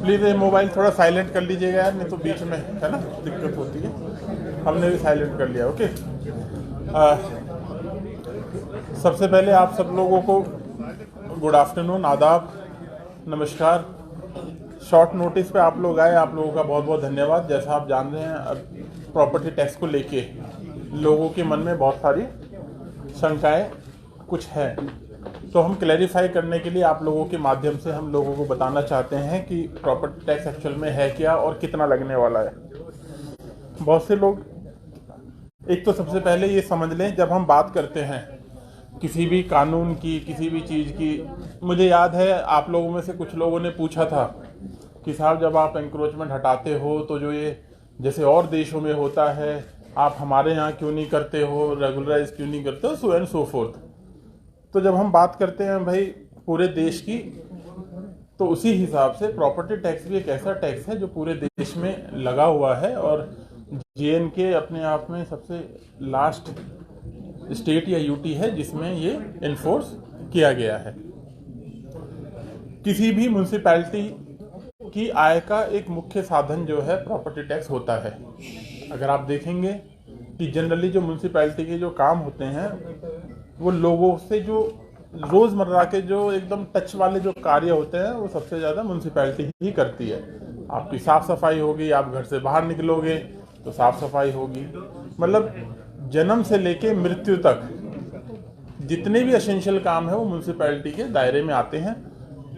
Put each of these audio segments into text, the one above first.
Please ये mobile थोड़ा silent कर लीजिएगा यार, नहीं तो बीच में है ना दिक्कत होती है। हमने भी साइलेंट कर लिया। ओके। सबसे पहले आप सब लोगों को गुड आफ्टरनून, आदाब, नमस्कार। शॉर्ट नोटिस पे आप लोग आए, आप लोगों का बहुत बहुत धन्यवाद। जैसा आप जान रहे हैं, प्रॉपर्टी टैक्स को लेके लोगों के मन में बहुत सारी शंकाएं कुछ है, तो हम क्लैरिफाई करने के लिए आप लोगों के माध्यम से हम लोगों को बताना चाहते हैं कि प्रॉपर्टी टैक्स एक्चुअल में है क्या और कितना लगने वाला है। बहुत से लोग, एक तो सबसे पहले ये समझ लें, जब हम बात करते हैं किसी भी कानून की, किसी भी चीज़ की, मुझे याद है आप लोगों में से कुछ लोगों ने पूछा था कि साहब जब आप एंक्रोचमेंट हटाते हो तो जो ये जैसे और देशों में होता है, आप हमारे यहाँ क्यों नहीं करते हो, रेगुलराइज क्यों नहीं करते हो, सो एंड सो फोर्थ। तो जब हम बात करते हैं भाई पूरे देश की, तो उसी हिसाब से प्रॉपर्टी टैक्स भी एक ऐसा टैक्स है जो पूरे देश में लगा हुआ है, और JNK अपने आप में सबसे लास्ट स्टेट या यूटी है जिसमें ये इन्फोर्स किया गया है। किसी भी म्यूनसिपैलिटी की आय का एक मुख्य साधन जो है प्रॉपर्टी टैक्स होता है। अगर आप देखेंगे कि जनरली जो म्यूनसिपैलिटी के जो काम होते हैं वो लोगों से जो रोज़मर्रा के जो एकदम टच वाले जो कार्य होते हैं वो सबसे ज़्यादा म्यूनसिपैलिटी ही करती है। आपकी साफ़ सफाई होगी, आप घर से बाहर निकलोगे तो साफ़ सफाई होगी, मतलब जन्म से लेके मृत्यु तक जितने भी एसेंशियल काम है वो म्यूनसिपैलिटी के दायरे में आते हैं।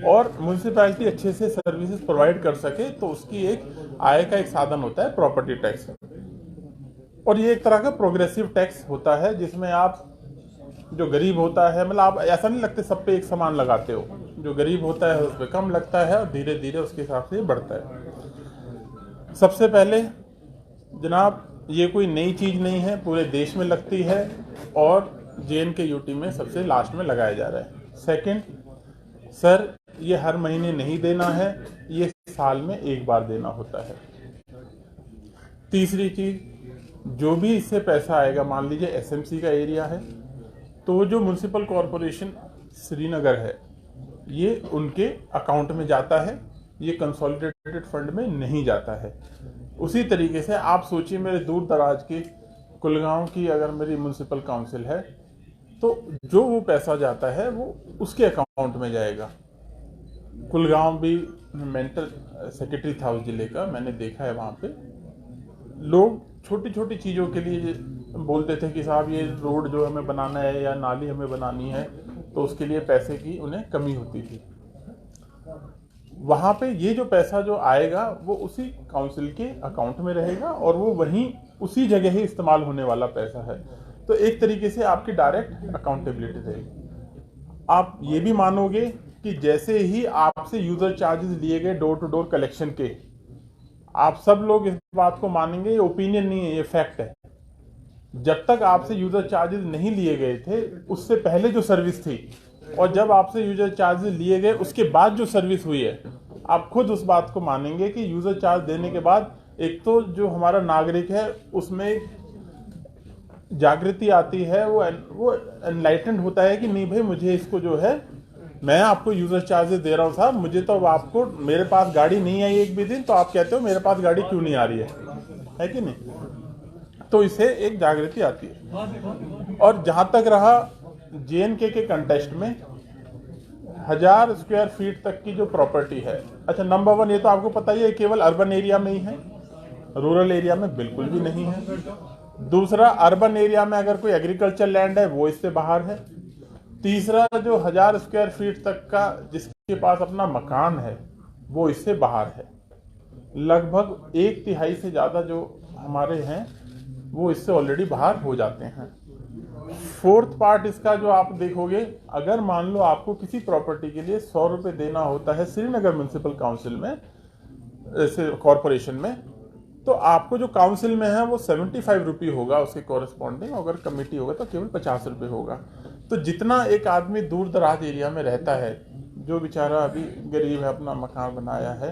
और म्यूनसिपैलिटी अच्छे से सर्विसेज प्रोवाइड कर सके तो उसकी एक आय का एक साधन होता है प्रॉपर्टी टैक्स। और ये एक तरह का प्रोग्रेसिव टैक्स होता है जिसमें आप जो गरीब होता है, मतलब आप ऐसा नहीं लगते सब पे एक समान लगाते हो, जो गरीब होता है उस पर कम लगता है और धीरे धीरे उसके हिसाब से बढ़ता है। सबसे पहले जनाब ये कोई नई चीज़ नहीं है, पूरे देश में लगती है और JNK UT में सबसे लास्ट में लगाया जा रहा है। सेकंड, सर ये हर महीने नहीं देना है, ये साल में एक बार देना होता है। तीसरी चीज़, जो भी इससे पैसा आएगा, मान लीजिए SMC का एरिया है तो जो म्यूनसिपल कॉरपोरेशन श्रीनगर है ये उनके अकाउंट में जाता है, ये कंसोलिडेटेड फंड में नहीं जाता है। उसी तरीके से आप सोचिए मेरे दूर दराज के कुलगांव की अगर मेरी म्यूनसिपल काउंसिल है तो जो वो पैसा जाता है वो उसके अकाउंट में जाएगा। कुलगांव भी, मेंटल सेक्रेटरी था उस जिले का, मैंने देखा है वहाँ पे लोग छोटी छोटी चीज़ों के लिए बोलते थे कि साहब ये रोड जो हमें बनाना है या नाली हमें बनानी है, तो उसके लिए पैसे की उन्हें कमी होती थी। वहाँ पे ये जो पैसा जो आएगा वो उसी काउंसिल के अकाउंट में रहेगा और वो वहीं उसी जगह ही इस्तेमाल होने वाला पैसा है। तो एक तरीके से आपकी डायरेक्ट अकाउंटेबिलिटी रहेगी। आप ये भी मानोगे कि जैसे ही आपसे यूज़र चार्जेस लिए गए डोर टू डोर कलेक्शन के, आप सब लोग इस बात को मानेंगे, ये ओपिनियन नहीं है, ये फैक्ट है। जब तक आपसे यूजर चार्जेस नहीं लिए गए थे उससे पहले जो सर्विस थी और जब आपसे यूजर चार्जेस लिए गए उसके बाद जो सर्विस हुई है, आप खुद उस बात को मानेंगे कि यूजर चार्ज देने के बाद एक तो जो हमारा नागरिक है उसमें जागृति आती है, वो एनलाइटेंड होता है कि नहीं भाई मुझे इसको जो है, मैं आपको यूजर चार्जेस दे रहा हूँ साहब, मुझे तो आपको, मेरे पास गाड़ी नहीं आई एक भी दिन तो आप कहते हो मेरे पास गाड़ी क्यों नहीं आ रही है कि नहीं? तो इसे एक जागृति आती है। और जहां तक रहा JNK के कंटेस्ट में 1000 स्क्वायर फीट तक की जो प्रॉपर्टी है, अच्छा नंबर वन ये तो आपको पता ही है केवल अर्बन एरिया में ही है, रूरल एरिया में बिल्कुल भी नहीं है। दूसरा, अर्बन एरिया में अगर कोई एग्रीकल्चर लैंड है वो इससे बाहर है। तीसरा, जो 1000 स्क्वायर फीट तक का जिसके पास अपना मकान है वो इससे बाहर है। लगभग 1/3 से ज़्यादा जो हमारे हैं वो इससे ऑलरेडी बाहर हो जाते हैं। फोर्थ पार्ट इसका जो आप देखोगे, अगर मान लो आपको किसी प्रॉपर्टी के लिए 100 रुपये देना होता है श्रीनगर म्यूनसिपल काउंसिल में, कॉरपोरेशन में, तो आपको जो काउंसिल में है वो 75 रुपये होगा उसके कॉरेस्पॉन्डिंग, अगर कमेटी होगा तो केवल 50 रुपये होगा। तो जितना एक आदमी दूर दराज एरिया में रहता है, जो बेचारा अभी गरीब है, अपना मकान बनाया है,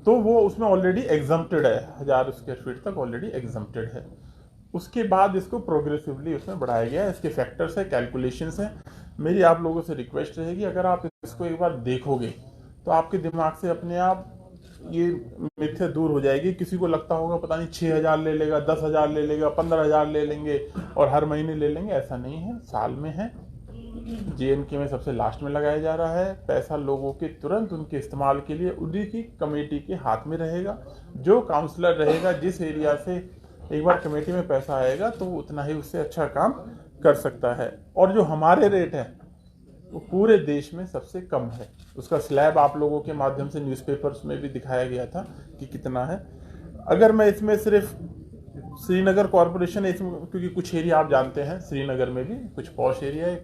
तो वो उसमें ऑलरेडी एग्जम्प्टेड है, 1000 स्क्वायर फीट तक ऑलरेडी एग्जम्प्टेड है। उसके बाद इसको प्रोग्रेसिवली उसमें बढ़ाया गया है, इसके फैक्टर्स है, कैलकुलेशंस है। मेरी आप लोगों से रिक्वेस्ट रहेगी, अगर आप इसको एक बार देखोगे तो आपके दिमाग से अपने आप ये मिथ्या दूर हो जाएगी। किसी को लगता होगा पता नहीं 6,000 ले लेगा, 10,000 ले लेगा, 15,000 ले लेंगे और हर महीने ले लेंगे, ऐसा नहीं है। साल में है, JNK में सबसे लास्ट में लगाया जा रहा है। पैसा लोगों के तुरंत उनके इस्तेमाल के लिए उन्हीं की कमेटी के हाथ में रहेगा। जो काउंसलर रहेगा, जिस एरिया से एक बार कमेटी में पैसा आएगा तो वो उतना ही उससे अच्छा काम कर सकता है। और जो हमारे रेट है वो पूरे देश में सबसे कम है। उसका स्लैब आप लोगों के माध्यम से न्यूज़पेपर्स में भी दिखाया गया था कि कितना है। अगर मैं इसमें सिर्फ श्रीनगर कॉरपोरेशन है, इसमें क्योंकि कुछ एरिया आप जानते हैं श्रीनगर में भी कुछ पॉश एरिया है,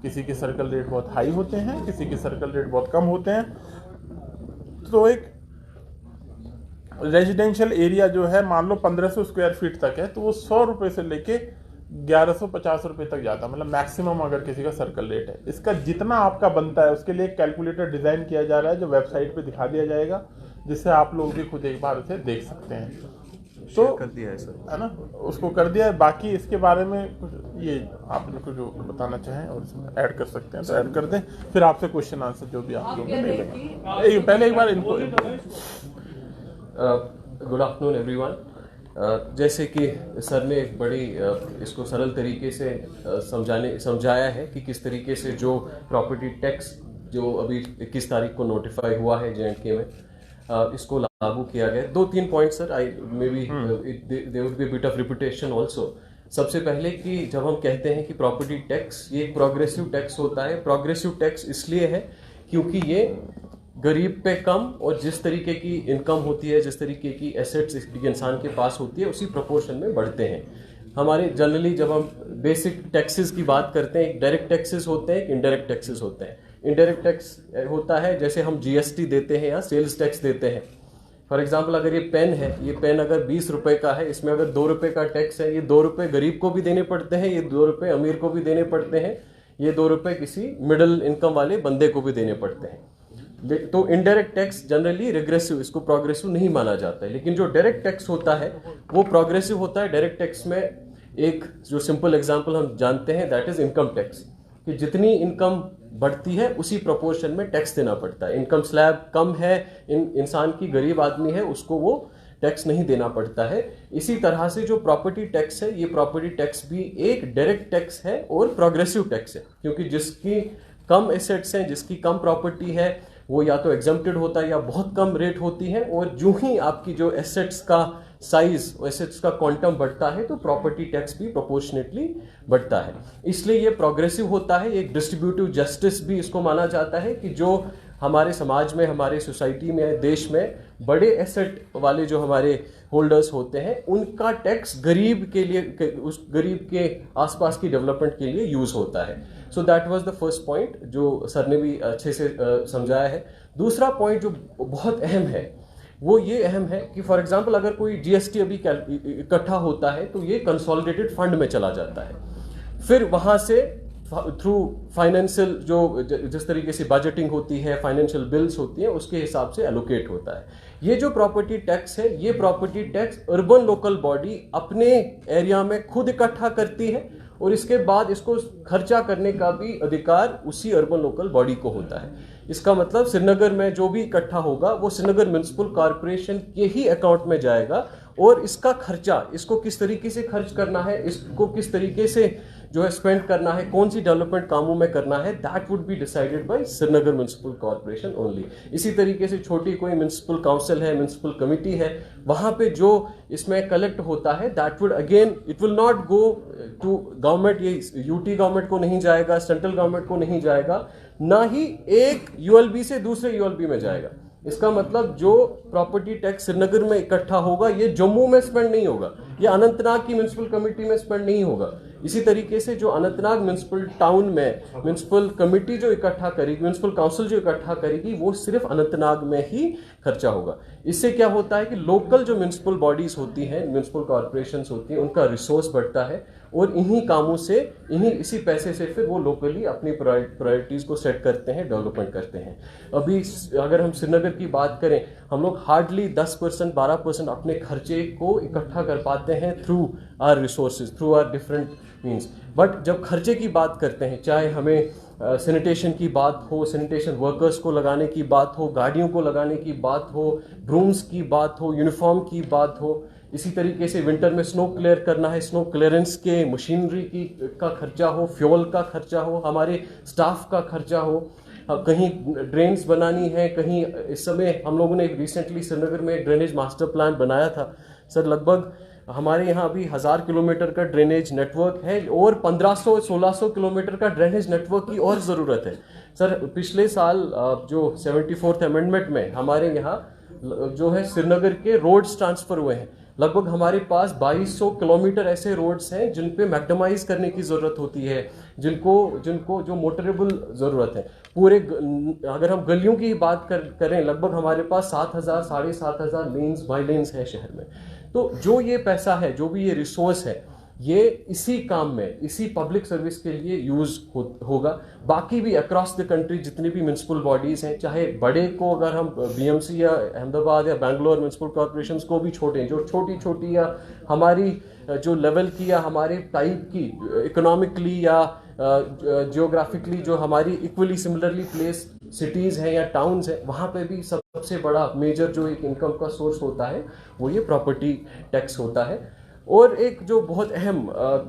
किसी के सर्कल रेट बहुत हाई होते हैं, किसी के सर्कल रेट बहुत कम होते हैं। तो एक रेजिडेंशियल एरिया जो है मान लो 1500 स्क्वायर फीट तक है, तो वो 100 रुपये से लेके 1150 रुपये तक जाता है, मतलब मैक्सिमम अगर किसी का सर्कल रेट है। इसका जितना आपका बनता है उसके लिए एक कैलकुलेटर डिज़ाइन किया जा रहा है जो वेबसाइट पे दिखा दिया जाएगा, जिससे आप लोग भी खुद एक बार उसे देख सकते हैं। तो कर दिया है सर, है ना, उसको कर दिया है। बाकी इसके बारे में कुछ ये आपने कुछ जो बताना चाहें और इसमें ऐड कर सकते हैं तो ऐड कर दें, फिर आपसे क्वेश्चन आंसर जो भी आप लोग ले लेंगे। पहले एक बार इनको गुड आफ्टरनून एवरीवन। जैसे कि सर ने एक बड़ी इसको सरल तरीके से समझाया है कि किस तरीके से जो प्रॉपर्टी टैक्स जो अभी 21 तारीख को नोटिफाई हुआ है JNK में, इसको लागू किया गया। 2-3 point sir, I may be there would be a bit of repetition also. सबसे पहले कि जब हम कहते हैं कि प्रॉपर्टी टैक्स ये एक प्रोग्रेसिव टैक्स होता है, प्रोग्रेसिव टैक्स इसलिए है क्योंकि ये गरीब पे कम और जिस तरीके की इनकम होती है, जिस तरीके की एसेट्स इंसान के पास होती है, उसी प्रोपोर्शन में बढ़ते हैं। हमारे जनरली जब हम बेसिक टैक्सेस की बात करते हैं, एक डायरेक्ट टैक्सेस होते हैं, एक इनडायरेक्ट टैक्सेस होते हैं। इनडायरेक्ट टैक्स होता है जैसे हम GST देते हैं या सेल्स टैक्स देते हैं। फॉर एग्जाम्पल अगर ये पेन है, ये पेन अगर 20 रुपए का है, इसमें अगर 2 रुपए का टैक्स है, ये 2 रुपए गरीब को भी देने पड़ते हैं, ये 2 रुपए अमीर को भी देने पड़ते हैं, ये 2 रुपए किसी मिडिल इनकम वाले बंदे को भी देने पड़ते हैं। तो इनडायरेक्ट टैक्स जनरली रिग्रेसिव, इसको प्रोग्रेसिव नहीं माना जाता है। लेकिन जो डायरेक्ट टैक्स होता है वो प्रोग्रेसिव होता है। डायरेक्ट टैक्स में एक जो सिंपल एग्जांपल हम जानते हैं दैट इज इनकम टैक्स, कि जितनी इनकम बढ़ती है उसी प्रोपोर्शन में टैक्स देना पड़ता है। इनकम स्लैब कम है, इंसान की गरीब आदमी है, उसको वो टैक्स नहीं देना पड़ता है। इसी तरह से जो प्रॉपर्टी टैक्स है, ये प्रॉपर्टी टैक्स भी एक डायरेक्ट टैक्स है और प्रोग्रेसिव टैक्स है, क्योंकि जिसकी कम एसेट्स हैं, जिसकी कम प्रॉपर्टी है, वो या तो एग्जम्प्टेड होता है या बहुत कम रेट होती है। और जो ही आपकी जो एसेट्स का साइज, एसेट्स का क्वांटम बढ़ता है तो प्रॉपर्टी टैक्स भी प्रोपोर्शनेटली बढ़ता है। इसलिए ये प्रोग्रेसिव होता है। एक डिस्ट्रीब्यूटिव जस्टिस भी इसको माना जाता है कि जो हमारे समाज में, हमारे सोसाइटी में, देश में बड़े एसेट वाले जो हमारे होल्डर्स होते हैं, उनका टैक्स गरीब के लिए, उस गरीब के आसपास की डेवलपमेंट के लिए यूज होता है। So that was the first point जो सर ने भी अच्छे से समझाया है। दूसरा पॉइंट जो बहुत अहम है वो ये अहम है कि फॉर एग्जांपल अगर कोई GST अभी इकट्ठा होता है तो ये कंसोलिडेटेड फंड में चला जाता है, फिर वहां से थ्रू फाइनेंशियल जो जिस तरीके से बजटिंग होती है, फाइनेंशियल बिल्स होती है, उसके हिसाब से एलोकेट होता है। ये जो प्रॉपर्टी टैक्स है, ये property tax urban local body अपने एरिया में खुद इकट्ठा करती है और इसके बाद इसको खर्चा करने का भी अधिकार उसी अर्बन लोकल बॉडी को होता है। इसका मतलब श्रीनगर में जो भी इकट्ठा होगा वो श्रीनगर म्युनिसिपल कॉर्पोरेशन के ही अकाउंट में जाएगा और इसका खर्चा, इसको किस तरीके से खर्च करना है, इसको किस तरीके से जो है स्पेंड करना है, कौन सी डेवलपमेंट कामों में करना है, that would be decided by Srinagar municipal corporation only. इसी तरीके से छोटी कोई म्युनिसिपल काउंसिल है, म्युनिसिपल कमिटी है, वहां पे जो इसमें कलेक्ट होता है that would again it will not go to government, ये UT गवर्नमेंट को नहीं जाएगा, सेंट्रल गवर्नमेंट को नहीं जाएगा, ना ही एक ULB से दूसरे ULB में जाएगा। इसका मतलब जो प्रॉपर्टी टैक्स श्रीनगर में इकट्ठा होगा ये जम्मू में स्पेंड नहीं होगा, ये अनंतनाग की म्युनिसिपल कमेटी में स्पेंड नहीं होगा। इसी तरीके से जो अनंतनाग म्युनिसिपल टाउन में म्युनिसिपल कमेटी जो इकट्ठा करेगी, म्युनिसिपल काउंसिल जो इकट्ठा करेगी, वो सिर्फ अनंतनाग में ही खर्चा होगा। इससे क्या होता है कि लोकल जो म्युनिसिपल बॉडीज होती हैं, म्युनिसिपल कॉर्पोरेशंस होती हैं, उनका रिसोर्स बढ़ता है और इन्हीं कामों से, इसी पैसे से फिर वो लोकली अपनी प्रायोरिटीज को सेट करते हैं, डेवलपमेंट करते हैं। अभी अगर हम श्रीनगर की बात करें, हम लोग हार्डली 10% 12% अपने खर्चे को इकट्ठा कर पाते हैं through our resources, through our different means. But जब खर्चे की बात करते हैं, चाहे हमें सैनिटेशन की बात हो, सैनिटेशन वर्कर्स को लगाने की बात हो, गाड़ियों को लगाने की बात हो, ब्रूम्स की बात हो, यूनिफॉर्म की बात हो, इसी तरीके से विंटर में स्नो क्लियर करना है, स्नो क्लियरेंस के मशीनरी की का खर्चा हो, फ्यूल का खर्चा हो, हमारे स्टाफ का खर्चा हो, कहीं ड्रेन्स बनानी है, कहीं इस समय हम लोगों ने रिसेंटली श्रीनगर में ड्रेनेज मास्टर प्लान बनाया था सर। लगभग हमारे यहाँ अभी 1000 किलोमीटर का ड्रेनेज नेटवर्क है और 1500-1600 किलोमीटर का ड्रेनेज नेटवर्क की और ज़रूरत है सर। पिछले साल जो 74th अमेंडमेंट में हमारे यहाँ जो है श्रीनगर के रोड्स ट्रांसफर हुए हैं। लगभग हमारे पास 2200 किलोमीटर ऐसे रोड्स हैं जिन पे मैक्सिमाइज करने की ज़रूरत होती है, जिनको जो मोटरेबल ज़रूरत है। पूरे अगर हम गलियों की बात करें, लगभग हमारे पास 7000 7,500 लेन्स बाई लेन्स है शहर में। तो जो ये पैसा है, जो भी ये रिसोर्स है, ये इसी काम में, इसी पब्लिक सर्विस के लिए यूज होगा। बाकी भी अक्रॉस द कंट्री जितनी भी म्यूनसिपल बॉडीज हैं, चाहे बड़े को अगर हम बीएमसी या अहमदाबाद या बैंगलोर म्यूनसिपल कॉर्पोरेशंस को भी छोटे, जो छोटी छोटी या हमारी जो लेवल की या हमारे टाइप की इकोनॉमिकली या जियोग्राफिकली जो हमारी इक्वली सिमिलरली प्लेस सिटीज़ हैं या टाउन्स हैं, वहाँ पे भी सबसे बड़ा मेजर जो एक इनकम का सोर्स होता है वो ये प्रॉपर्टी टैक्स होता है। और एक जो बहुत अहम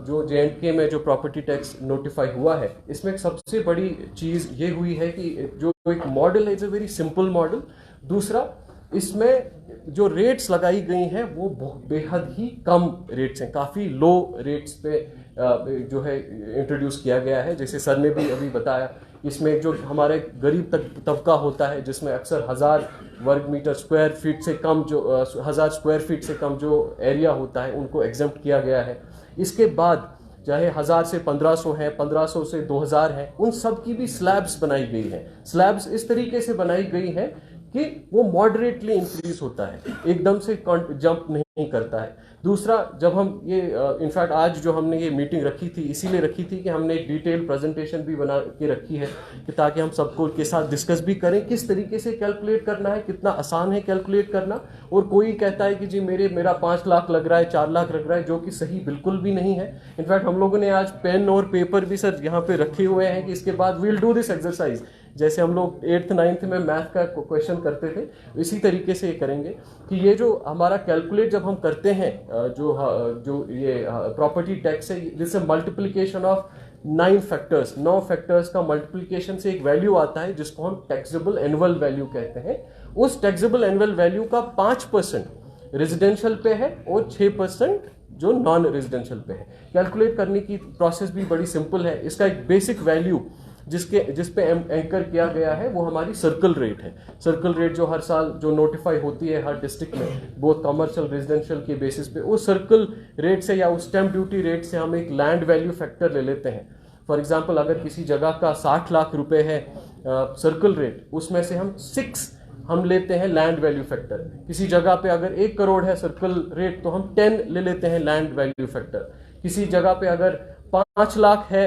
जो J&K में जो प्रॉपर्टी टैक्स नोटिफाई हुआ है, इसमें एक सबसे बड़ी चीज़ ये हुई है कि जो एक मॉडल है, it's a very simple model. दूसरा, इसमें जो रेट्स लगाई गई हैं वो बेहद ही कम रेट्स हैं, काफ़ी लो रेट्स पे जो है इंट्रोड्यूस किया गया है। जैसे सर ने भी अभी बताया, इसमें जो हमारे गरीब तबका होता है, जिसमें अक्सर 1000 वर्ग मीटर स्क्वायर फीट से कम, जो 1000 स्क्वायर फीट से कम जो एरिया होता है, उनको एग्जम्प्ट किया गया है। इसके बाद चाहे 1000 से 1500 है, 1500 से 2000 है, उन सब की भी स्लैब्स बनाई गई हैं। स्लैब्स इस तरीके से बनाई गई हैं कि वो मॉडरेटली इंक्रीज होता है, एकदम से जंप नहीं करता है। दूसरा, जब हम ये इनफैक्ट आज जो हमने ये मीटिंग रखी थी, इसीलिए रखी थी कि हमने एक डिटेल प्रेजेंटेशन भी बना के रखी है कि ताकि हम सबको के साथ डिस्कस भी करें किस तरीके से कैलकुलेट करना है, कितना आसान है कैलकुलेट करना। और कोई कहता है कि जी मेरा 5 लाख लग रहा है, 4 लाख लग रहा है, जो कि सही बिल्कुल भी नहीं है। इनफैक्ट हम लोगों ने आज पेन और पेपर भी सर यहाँ पे रखे हुए हैं कि इसके बाद वील डू दिस एक्सरसाइज। जैसे हम लोग 8th 9th में मैथ का क्वेश्चन करते थे, इसी तरीके से ये करेंगे कि ये जो हमारा कैलकुलेट जब हम करते हैं, जो ये प्रॉपर्टी टैक्स है, this is multiplication of 9 factors, 9 factors का मल्टीप्लिकेशन से एक वैल्यू आता है जिसको हम टैक्सेबल एनुअल वैल्यू कहते हैं। उस टैक्सेबल एनुअल वैल्यू का 5% रेजिडेंशियल पे है और 6% जो नॉन रेजिडेंशियल पे है। कैलकुलेट करने की प्रोसेस भी बड़ी सिंपल है। इसका एक बेसिक वैल्यू जिस पे एंकर किया गया है वो हमारी सर्कल रेट है। सर्कल रेट जो हर साल जो नोटिफाई होती है हर डिस्ट्रिक्ट में, बहुत कमर्शियल रेजिडेंशियल के बेसिस पे, उस सर्कल रेट से या उस स्टैम्प ड्यूटी रेट से हम एक लैंड वैल्यू फैक्टर ले लेते हैं। फॉर एग्जांपल, अगर किसी जगह का 60 लाख रुपए है सर्कल रेट, उसमें से हम 6 हम लेते हैं लैंड वैल्यू फैक्टर। किसी जगह पे अगर 1 करोड़ है सर्कल रेट, तो हम 10 ले लेते हैं लैंड वैल्यू फैक्टर। किसी जगह पे अगर 5 लाख है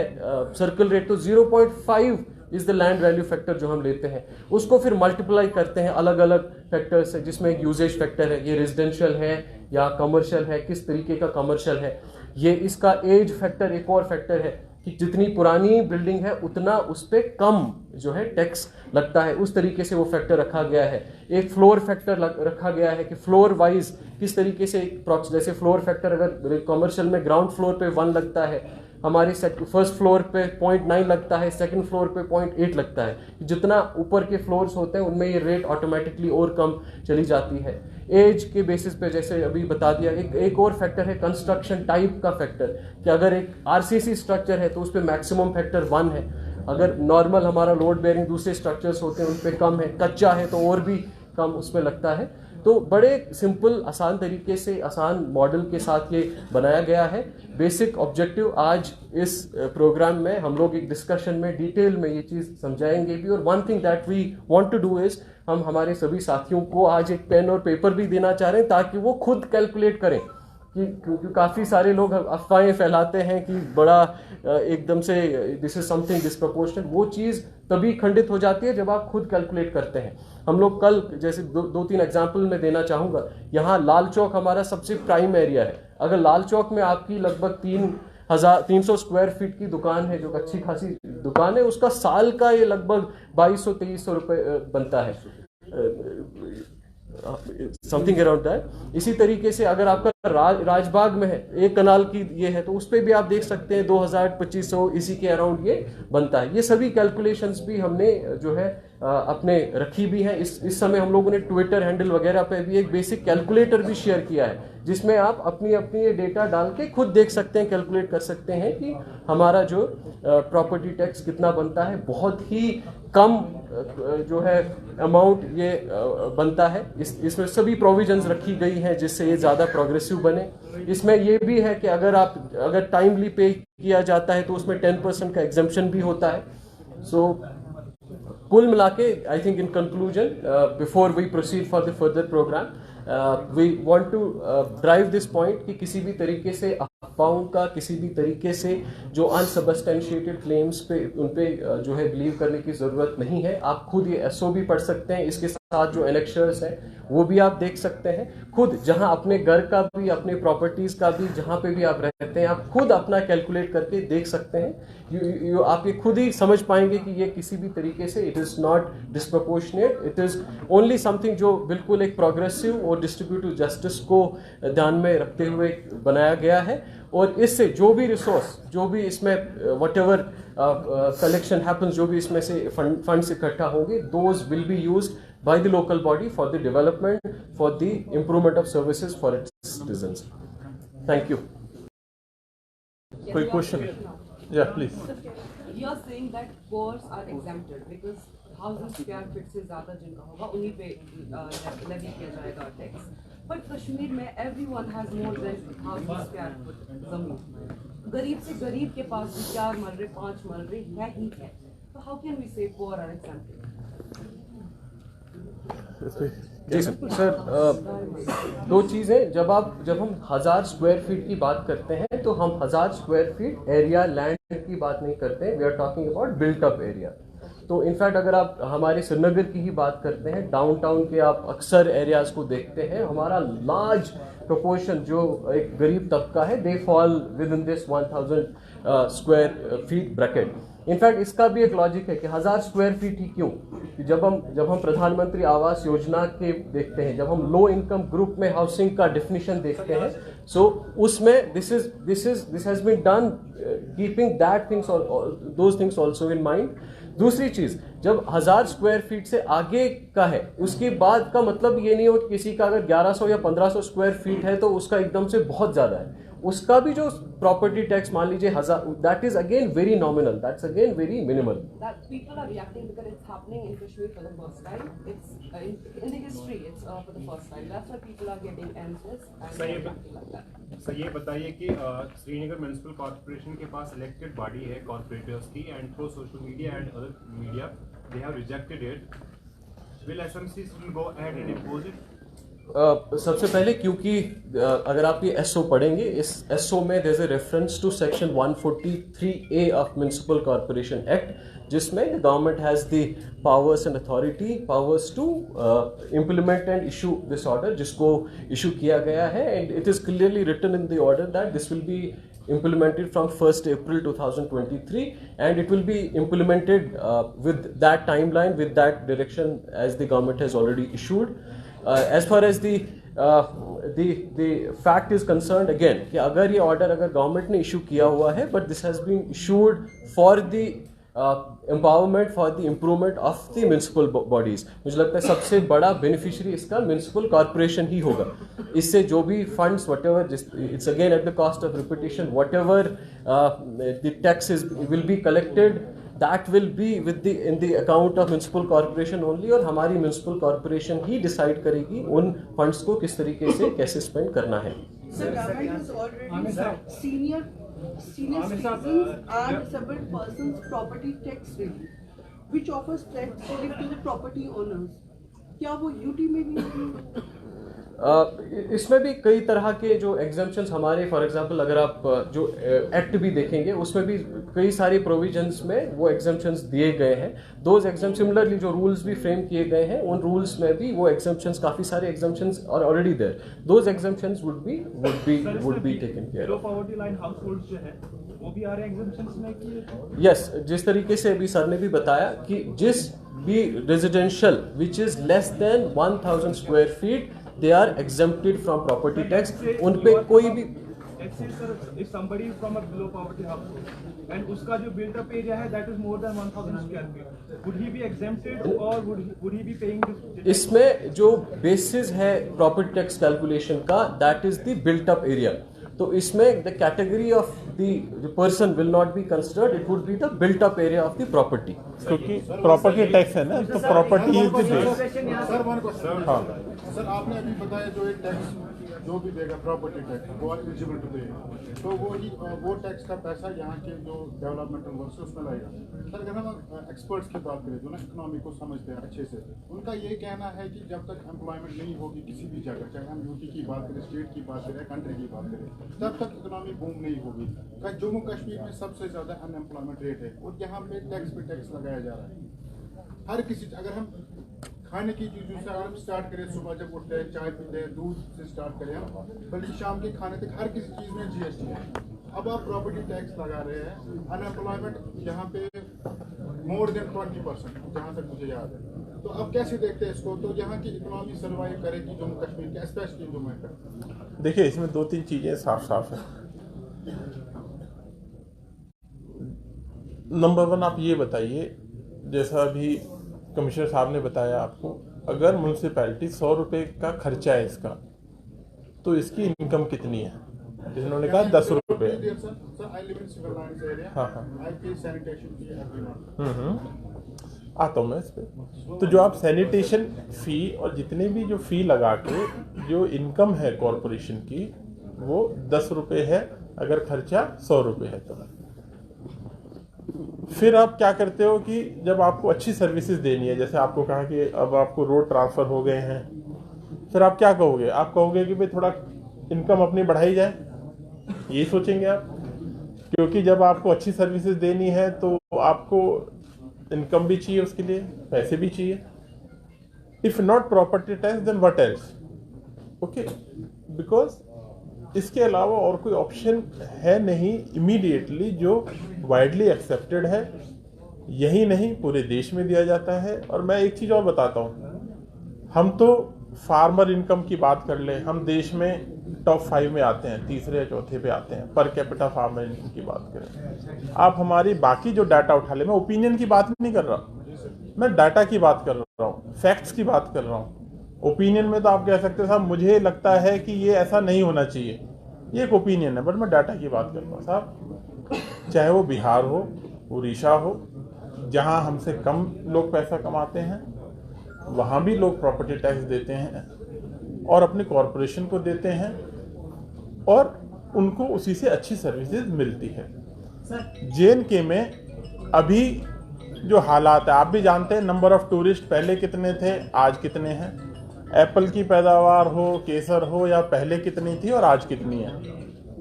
सर्कल रेट, तो 0.5 is the land value factor जो हम लेते हैं। उसको फिर मल्टीप्लाई करते हैं अलग अलग फैक्टर्स से, जिसमें एक यूजेज फैक्टर है, ये रेजिडेंशियल है या कमर्शियल है, किस तरीके का कमर्शियल है। ये इसका एज फैक्टर एक और फैक्टर है कि जितनी पुरानी बिल्डिंग है उतना उस पर कम जो है टैक्स लगता है। उस तरीके से वो फैक्टर रखा गया है। एक फ्लोर फैक्टर रखा गया है कि फ्लोर वाइज किस तरीके से, जैसे फ्लोर फैक्टर अगर कमर्शियल में ग्राउंड फ्लोर पे 1 लगता है, हमारी फर्स्ट फ्लोर पे 0.9 लगता है, सेकंड फ्लोर पे 0.8 लगता है। जितना ऊपर के फ्लोर्स होते हैं उनमें ये रेट ऑटोमेटिकली और कम चली जाती है। एज के बेसिस पे जैसे अभी बता दिया। एक और फैक्टर है कंस्ट्रक्शन टाइप का फैक्टर, कि अगर एक आरसीसी स्ट्रक्चर है तो उस पर मैक्सिमम फैक्टर 1 है। अगर नॉर्मल हमारा लोड बेयरिंग दूसरे स्ट्रक्चर्स होते हैं उन पर कम है, कच्चा है तो और भी कम उसमें लगता है। तो बड़े सिंपल आसान तरीके से, आसान मॉडल के साथ ये बनाया गया है। बेसिक ऑब्जेक्टिव आज इस प्रोग्राम में हम लोग एक डिस्कशन में डिटेल में ये चीज़ समझाएंगे भी। और one thing that we want to do is, हम हमारे सभी साथियों को आज एक पेन और पेपर भी देना चाह रहे हैं ताकि वो खुद कैलकुलेट करें। क्योंकि काफ़ी सारे लोग अफवाहें फैलाते हैं कि बड़ा एकदम से दिस इज समथिंग डिस्प्रपोर्शनल। वो चीज़ तभी खंडित हो जाती है जब आप खुद कैलकुलेट करते हैं। हम लोग कल जैसे 2-3 एग्जाम्पल मैं देना चाहूँगा। यहाँ लाल चौक हमारा सबसे प्राइम एरिया है। अगर लाल चौक में आपकी लगभग 300 स्क्वायर फीट की दुकान है, जो अच्छी खासी दुकान है, उसका साल का ये लगभग 2200-2300 रुपये बनता है, समथिंग अराउंड दैट। इसी तरीके से अगर आपका राजबाग में है, 1 कनाल की ये है, तो उस पर भी आप देख सकते हैं 2000-2500 इसी के अराउंड ये बनता है। ये सभी कैलकुलेशंस भी हमने जो है अपने रखी भी है। इस समय हम लोगों ने ट्विटर हैंडल वगैरह पे भी एक बेसिक कैलकुलेटर भी शेयर किया है, जिसमें आप अपनी ये डेटा डाल के खुद देख सकते हैं, कैलकुलेट कर सकते हैं कि हमारा जो प्रॉपर्टी टैक्स कितना बनता है। बहुत ही कम जो है अमाउंट ये बनता है। इसमें सभी प्रोविजंस रखी गई हैं जिससे ये ज़्यादा प्रोग्रेसिव बने। इसमें ये भी है कि अगर टाइमली पे किया जाता है तो उसमें 10% का एग्जम्पशन भी होता है। सो कुल मिला के I think in conclusion, before we proceed for the further programme, we want to drive this point कि किसी भी तरीके से अफवाहों का, किसी भी तरीके से जो अनसबस्टेंशिएटेड क्लेम्स पे उन पे जो है बिलीव करने की ज़रूरत नहीं है। आप खुद ये एसओ भी पढ़ सकते हैं, इसके साथ जो एनेक्शर्स हैं वो भी आप देख सकते हैं। खुद जहां अपने घर का भी, अपने प्रॉपर्टीज़ का भी, जहां पे भी आप रहते हैं, आप खुद अपना कैलकुलेट करके देख सकते हैं। आप ये खुद ही समझ पाएंगे कि ये किसी भी तरीके से it is not disproportionate, it is only something जो बिल्कुल एक प्रोग्रेसिव और डिस्ट्रीब्यूटिव जस्टिस को ध्यान में रखते हुए बनाया गया है। और इससे जो भी रिसोर्स, जो भी इसमें वट एवर कलेक्शन हैपन्स, जो भी इसमें से फंड्स इकट्ठा होंगे, those will be used by the local body for the development, for the improvement of services for its citizens. Thank you. कोई question? Yeah, please. You are saying that poors are exempted because 1000 square feet से ज़्यादा जिनका होगा उन्हीं पे levy किया जाएगा tax. But Kashmir में everyone has more than 1000 square foot ज़मीन। गरीब से गरीब के पास भी 4 मरले 5 मरले है ही है। So how can we say poor are exempted? जी सर, दो चीज़ें, जब हम 1000 स्क्वायर फीट की बात करते हैं तो हम 1000 स्क्वायर फीट एरिया लैंड की बात नहीं करते, we are talking about built up area. तो इनफैक्ट अगर आप हमारे श्रीनगर की ही बात करते हैं, डाउनटाउन के आप अक्सर एरियाज को देखते हैं, हमारा लार्ज प्रोपोर्शन जो एक गरीब तबका है, they fall with in this 1000 square feet bracket. In fact इसका भी एक लॉजिक है कि 1000 स्क्वायर फीट ही क्यों, कि जब हम प्रधानमंत्री आवास योजना के देखते हैं, जब हम लो इनकम ग्रुप में हाउसिंग का डेफिनेशन देखते हैं, सो उसमें this has been done keeping that things those things also in mind. दूसरी चीज, जब 1000 स्क्वायर फीट से आगे का है, उसके बाद का मतलब ये नहीं हो कि किसी का अगर 1100 या 1500 स्क्वायर फीट है तो उसका एकदम से बहुत ज्यादा है। उसका भी जो प्रॉपर्टी टैक्स मान लीजिए 1000, that is again very nominal, that's again very minimal. That people are reacting because it's happening in Kashmir for the first time. It's in the history, it's for the first time. That's why people are getting anxious and reacting like that. Sir ये बताइए कि Srinagar municipal corporation के पास elected body है corporators की, and through social media and other media they have rejected it. Will SMC still go ahead and impose it? सबसे पहले, क्योंकि अगर आप ये एसओ पढ़ेंगे, इस एसओ में there is a reference to section 143A of municipal corporation act, जिसमें the government has the powers and authority powers to implement and issue this order, जिसको इशू किया गया है। And it is clearly written in the order that this will be implemented from 1st April 2023, and it will be implemented with that timeline, with that direction as the government has already issued. As far as the fact is concerned, again, कि अगर ये order अगर government ने issue किया हुआ है, but this has been issued for the empowerment, for the improvement of the municipal bodies. मुझे लगता है सबसे बड़ा beneficiary इसका municipal corporation ही होगा। इससे जो भी funds, whatever, it's again at the cost of repetition, whatever the taxes will be collected, that will be in the account of municipal corporation only, और हमारी municipal corporation ही decide करेगी उन funds को किस तरीके से कैसे spend करना है। Sir, government has already set senior citizens and disabled persons property tax relief, which offers tax relief to the property owners. क्या वो यूटी में भी इसमें भी कई तरह के जो एग्जाम्पशंस हमारे, फॉर एग्जांपल अगर आप जो एक्ट भी देखेंगे उसमें भी कई सारे प्रोविजंस में वो एग्जाम्पशंस दिए गए हैं। दोज एग्जाम सिमिलरली जो रूल्स भी फ्रेम किए गए हैं उन रूल्स में भी वो एग्जाम्पशंस, काफ़ी सारे exemptions are already there. Those exemptions would be taken care low of. Poverty line household जो है वो भी आ रहे हैं एग्जाम्पशंस में कि यस, जिस तरीके से अभी सर ने भी बताया कि जिस भी residential which is less than 1000 square feet they are exempted from property tax. उन पे कोई भी if somebody is from a below poverty household and उसका जो built up area है that is more than 1000 square feet, would he be exempted or would he be paying this? इसमें जो basis है प्रॉपर्टी टैक्स कैलकुलेशन का, that is the built up area. तो इसमें the category of the person will not be considered, it would be the built up area of the property. क्योंकि property tax है ना, तो property is the base. Sir one question. हाँ। Sir आपने अभी बताया जो एक टैक्स जो भी देगा प्रॉपर्टी टैक्स वो एलिजिबल टू पे, तो वो टैक्स का पैसा यहाँ के जो डेवलपमेंटल वर्क है उसमें लगेगा। सर अगर हम एक्सपर्ट्स की बात करें जो ना इकोनॉमी को समझते हैं अच्छे से, उनका ये कहना है कि जब तक एम्प्लॉयमेंट नहीं होगी किसी भी जगह, चाहे हम यूटी की बात करें, स्टेट की बात करें, कंट्री की बात करें, तब तक इकोनॉमी बूम नहीं होगी। जम्मू कश्मीर में सबसे ज़्यादा अनएम्प्लॉयमेंट रेट है और यहाँ पे टैक्स लगाया जा रहा है हर किसी। अगर हम खाने की चीज़ों से अगर हम स्टार्ट करें, सुबह जब उठते हैं चाय पीते हैं, दूध से स्टार्ट करें हम, बल्कि शाम के खाने तक हर किसी चीज़ में जीएसटी है। अब आप प्रॉपर्टी टैक्स लगा रहे हैं, अनएम्प्लॉयमेंट यहाँ पे मोर देन 20% जहाँ तक मुझे याद है। तो अब कैसे देखते हैं इसको, तो यहाँ की इकोनॉमी सर्वाइव करेगी जम्मू कश्मीर के, स्पेशली जम्मू में? देखिए, इसमें दो तीन चीज़ें साफ साफ है। नंबर वन, आप ये बताइए, जैसा अभी कमिश्नर साहब ने बताया आपको, अगर म्यूनसिपैलिटी 100 रुपये का खर्चा है इसका, तो इसकी इनकम कितनी है? जिन्होंने कहा 10 रुपये। हाँ हाँ, आता हूँ मैं इस पर। तो जो आप सैनिटेशन फ़ी और जितने भी जो फ़ी लगा के जो इनकम है कॉरपोरेशन की, वो 10 रुपये है अगर खर्चा 100 रुपये है तो। फिर आप क्या करते हो कि जब आपको अच्छी सर्विसेज देनी है, जैसे आपको कहा कि अब आपको रोड ट्रांसफ़र हो गए हैं, फिर आप क्या कहोगे? आप कहोगे कि भाई थोड़ा इनकम अपनी बढ़ाई जाए, यही सोचेंगे आप। क्योंकि जब आपको अच्छी सर्विसेज देनी है तो आपको इनकम भी चाहिए, उसके लिए पैसे भी चाहिए। If not property tax then what else? Okay, because इसके अलावा और कोई ऑप्शन है नहीं इमीडिएटली जो वाइडली एक्सेप्टेड है। यही नहीं, पूरे देश में दिया जाता है। और मैं एक चीज़ और बताता हूँ, हम तो फार्मर इनकम की बात कर लें, हम देश में टॉप 5 में आते हैं, तीसरे या चौथे पे आते हैं पर कैपिटा फार्मर इनकम की बात करें। आप हमारी बाकी जो डाटा उठा ले, मैं ओपिनियन की बात नहीं कर रहा, मैं डाटा की बात कर रहा हूँ, फैक्ट्स की बात कर रहा हूँ। ओपिनियन में तो आप कह सकते हैं साहब मुझे लगता है कि ये ऐसा नहीं होना चाहिए, ये एक ओपिनियन है, बट मैं डाटा की बात कर रहा हूँ साहब। चाहे वो बिहार हो, उड़ीसा हो, जहाँ हमसे कम लोग पैसा कमाते हैं, वहाँ भी लोग प्रॉपर्टी टैक्स देते हैं और अपने कॉरपोरेशन को देते हैं और उनको उसी से अच्छी सर्विसेज मिलती है। JNK में अभी जो हालात है आप भी जानते हैं, नंबर ऑफ टूरिस्ट पहले कितने थे, आज कितने हैं। एप्पल की पैदावार हो, केसर हो, या पहले कितनी थी और आज कितनी है,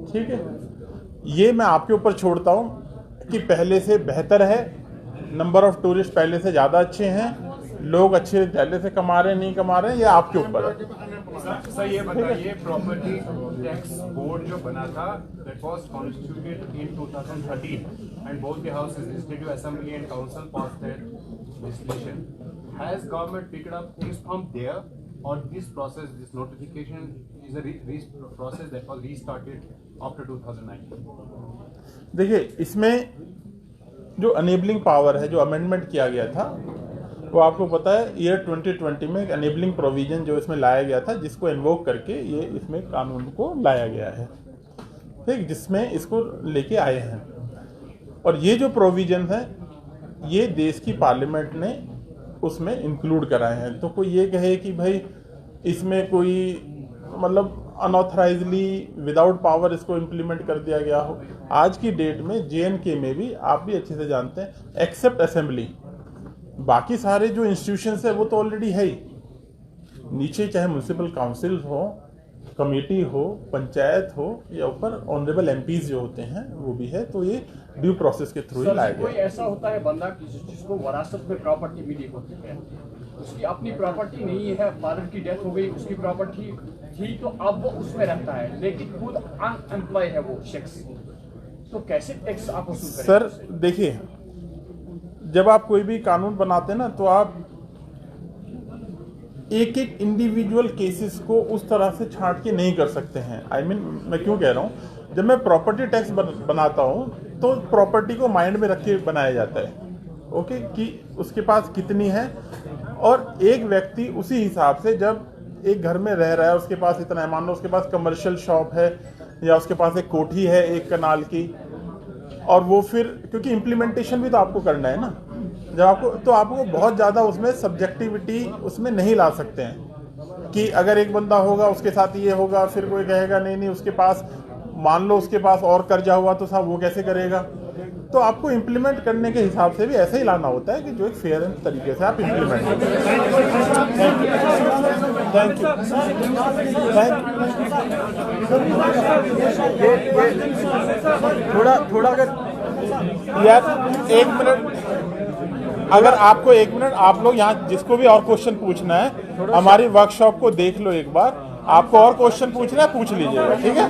ठीक है। ये मैं आपके ऊपर छोड़ता हूँ कि पहले से बेहतर है, नंबर ऑफ टूरिस्ट पहले से ज़्यादा अच्छे हैं, लोग अच्छे पहले से कमा रहे हैं नहीं कमा रहे हैं, ये आपके ऊपर है। सर ये बताइए, प्रॉपर्टी टैक्स बोर्ड जो बना था that was constituted in 2013 and both the houses, legislative assembly and council passed that legislation. Has government picked up things from there, or this process, this notification is a process that was restarted after 2009? देखिए, इसमें जो enabling power है, जो amendment किया गया था, वो आपको पता है ईयर 2020 में एक अनेबलिंग प्रोविजन जो इसमें लाया गया था, जिसको इन्वोक करके ये इसमें कानून को लाया गया है, ठीक, जिसमें इसको लेके आए हैं। और ये जो प्रोविजन है ये देश की पार्लियामेंट ने उसमें इंक्लूड कराए हैं। तो कोई ये कहे कि भाई इसमें कोई मतलब अनऑथराइजली विदाउट पावर इसको इम्प्लीमेंट कर दिया गया हो, आज की डेट में JNK में भी, आप भी अच्छे से जानते हैं, एक्सेप्ट असेंबली, बाकी सारे जो इंस्टीट्यूशंस है वो तो ऑलरेडी है ही। नीचे चाहे म्यूनिसिपल काउंसिल हो, कमेटी हो, पंचायत हो, या ऊपर ऑनरेबल एमपीज जो होते हैं वो भी है, तो ये ड्यू प्रोसेस के थ्रू ही लाया कोई गया। ऐसा होता है बंदा जिसको वरासत में प्रॉपर्टी मिली होती है, उसकी अपनी प्रॉपर्टी नहीं है, फादर की डेथ हो गई, उसकी प्रॉपर्टी थी तो अब वो उसमें रहता है, लेकिन खुद अनएम्प्लॉय है वो शख्स, तो कैसे टैक्स आप वसूल करेंगे? सर देखिए, जब आप कोई भी कानून बनाते हैं ना, तो आप एक एक इंडिविजुअल केसेस को उस तरह से छांट के नहीं कर सकते हैं। मैं क्यों कह रहा हूँ, जब मैं प्रॉपर्टी टैक्स बनाता हूँ तो प्रॉपर्टी को माइंड में रख के बनाया जाता है, ओके, कि उसके पास कितनी है, और एक व्यक्ति उसी हिसाब से जब एक घर में रह रहा है, उसके पास इतना है, मान लो उसके पास कमर्शियल शॉप है या उसके पास एक कोठी है 1 कनाल की, और वो फिर क्योंकि इम्प्लीमेंटेशन भी तो आपको करना है ना, जब आपको बहुत ज़्यादा उसमें सब्जेक्टिविटी उसमें नहीं ला सकते हैं कि अगर एक बंदा होगा उसके साथ ये होगा, फिर कोई कहेगा नहीं उसके पास, मान लो उसके पास और कर्जा हुआ तो साहब वो कैसे करेगा। तो आपको इम्प्लीमेंट करने के हिसाब से भी ऐसे ही लाना होता है कि जो एक फेयर तरीके से आप इम्प्लीमेंट करें। Thank you. थोड़ा अगर यार 1 मिनट, अगर आपको 1 मिनट, आप लोग यहाँ जिसको भी और क्वेश्चन पूछना है हमारी वर्कशॉप को देख लो एक बार, आपको और क्वेश्चन पूछना है पूछ लीजिएगा, ठीक है।